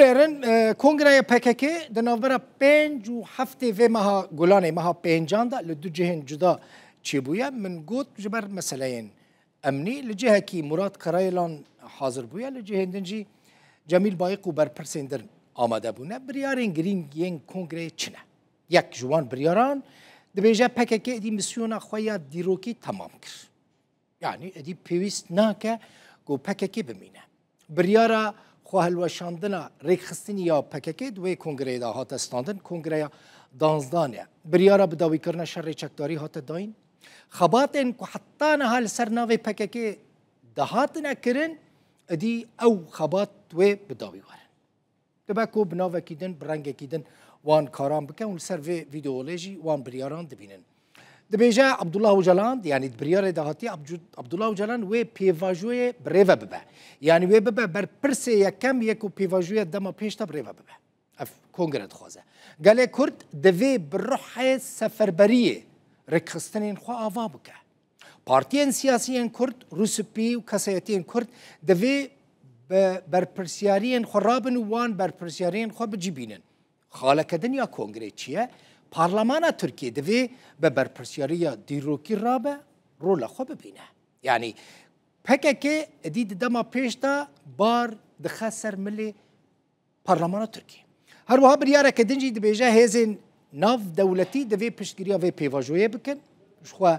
بريرن كونغريا بككي دنافبرا بين جو حفتي في مها جولاني مها بين جاندا لدو جهن جدا تشيبويا من قوت جبر مسألين أمني لجهة كي مراد كرايلان حاضر بويا لجهة دنجي جميل بايق وبر برسندر آماده بونا بريارين جرين ين كونغري چنه يك جوان برياران دبيجا بككي دي مسيونا خويا ديروكي تمام كر يعني دي بيويست ناكا جو بككي بمينه بريارا خو هلوشاندنا ريخستني يا بككي دوي كونغري دا هات استاندن كونغريا دانزدانيا بريارا بداوي كرنا شر چكداري هات داين خباتن كو حتى نهال سرناوي بككي دهاتنا كرن ادي او خبات دوي بداوي ورن تباكو بناوه كيدن برنگ كيدن وان كارام بكن ولسر في فيديولوجي وان برياران دبينن دبيجا عبد الله وجلان يعني بريار دهاتي عبد الله وجلان وي بيفاجوي بريفا ببا يعني وي ببا بر برسي يكم يكو بيفاجوي دما بيشتا بريفا ببا اف كونغرت خوازه قال كرد دفي بروح سفربريه ركستنين خو افا بكا بارتيين سياسيين كرد روسبي وكاسيتين كرد دفي برپرسیارین خرابن وان برپرسیارین خو بجیبینن خالق دنیا کنگره چیه پارلمان ترکیه دوی به برپرسیاری دیروکی رابه رول خو ببینه یعنی پکه دید دما پیشتا بار دخسر ملی پارلمان ترکیه هر وها بریاره که دنجی دبیجه هزین ناف دولتی دوی پشتگیری و پیواجویه بکن شخوا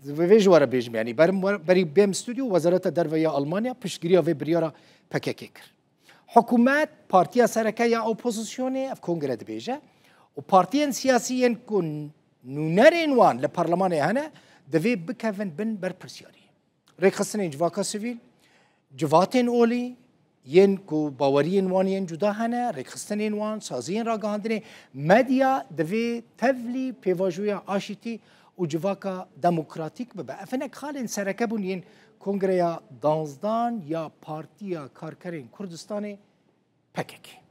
دوی جواره بیجم یعنی بری بیم استودیو وزارت درویه آلمانیا پشتگیری و بریاره پکه کر حکومت پارتیا سرکه یا اپوزیسیونی اف کنگره دبیجه و پارتیان سیاسیین کن نونرین وان لپارلمان هنه دوی بکفن بن برپرسیاری ریخستن جواکا سیویل جواتین اولی ین کو باورین وانین جدا هنه ریخستن وان سازین را گاندنه مدیا دوی تفلی پیواجوی آشتی و جواکا دموکراتیک ببه افنک خالین سرکه بون ین کنگره دانزدان یا پارتیا کارکرین کردستان پککی